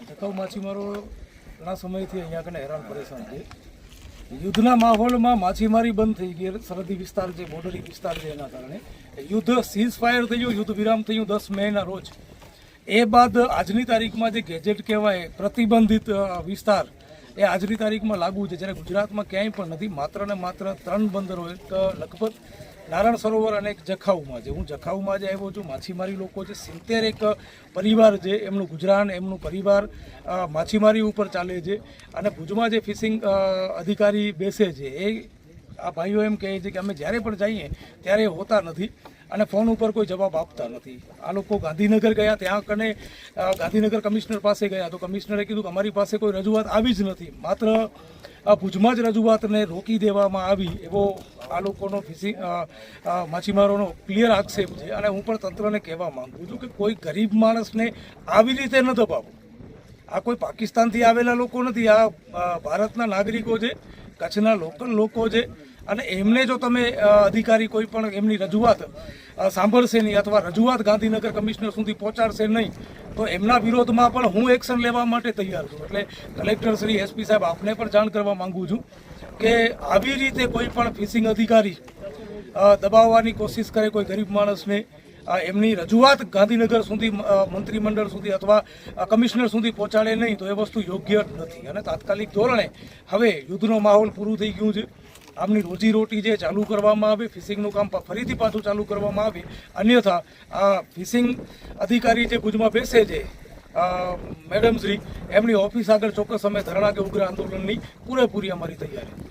જખાઉ માછીમારો ઘણા સમયથી અહીંયા કને હેરાન પરેશાન છે. યુદ્ધના માહોલમાં માછીમારી બંધ થઈ ગઈ. સરહદી વિસ્તાર જે બોર્ડરી વિસ્તાર છે એના કારણે યુદ્ધ સીઝ ફાયર થયું, યુદ્ધ વિરામ થયું 10 મેના રોજ. એ બાદ આજની તારીખમાં જે ગેજેટ કહેવાય પ્રતિબંધિત વિસ્તાર એ આજની તારીખમાં લાગુ છે. જ્યારે ગુજરાતમાં ક્યાંય પણ નથી. માત્ર ને માત્ર 3 બંદરો, એક લખપત, નારાયણ સરોવર અને એક જખાઉમાં છે. હું જખાઉમાં જે આવ્યો છું. માછીમારી લોકો છે, 71 પરિવાર છે, એમનું ગુજરાન, એમનું પરિવાર માછીમારી ઉપર ચાલે છે. અને ભુજમાં જે ફિશિંગ અધિકારી બેસે છે એ આ ભાઈઓ એમ કહે છે કે અમે જ્યારે પણ જઈએ ત્યારે હોતા નથી અને ફોન ઉપર કોઈ જવાબ આપતા નથી. આ લોકો ગાંધીનગર ગયા, ત્યાં કને ગાંધીનગર કમિશનર પાસે ગયા તો કમિશનરે કીધું કે અમારી પાસે કોઈ રજૂઆત આવી જ નથી. માત્ર ભુજમાં જ રજૂઆતને રોકી દેવામાં આવી એવો આ લોકોનો ફિશિંગ માછીમારોનો ક્લિયર આક્ષેપ છે. અને હું પણ તંત્રને કહેવા માગું છું કે કોઈ ગરીબ માણસને આવી રીતે ન દબાવો. આ કોઈ પાકિસ્તાનથી આવેલા લોકો નથી, આ ભારતના નાગરિકો છે, કચ્છના લોકલ લોકો છે. અને એમને જો તમે અધિકારી કોઈ પણ એમની રજૂઆત સાંભળશે નહીં અથવા રજૂઆત ગાંધીનગર કમિશનર સુધી પહોંચાડશે નહીં તો એમના વિરોધમાં પણ હું એક્શન લેવા માટે તૈયાર છું. એટલે કલેક્ટર શ્રી, એસપી સાહેબ, આપને પણ જાણ કરવા માંગુ છું કે આવી રીતે કોઈ પણ ફિશિંગ અધિકારી દબાવવાની કોશિશ કરે કોઈ ગરીબ માણસને, એમની રજૂઆત ગાંધીનગર સુધી, મંત્રીમંડળ સુધી અથવા કમિશનર સુધી પહોંચાડે નહીં તો એ વસ્તુ યોગ્ય નથી. અને તાત્કાલિક ધોરણે હવે યુદ્ધનો માહોલ પૂરું થઈ ગયું છે. આમની રોજીરોટી જે ચાલુ કરવામાં આવે, ફિશિંગનું કામ ફરીથી પાછું ચાલુ કરવામાં આવે. અન્યથા આ ફિશિંગ અધિકારી જે ભુજમાં બેસે છે મેડમ શ્રી, એમની ઓફિસ આગળ ચોક્કસ અમે ધરણા કે ઉગ્ર આંદોલનની પૂરેપૂરી અમારી તૈયારી.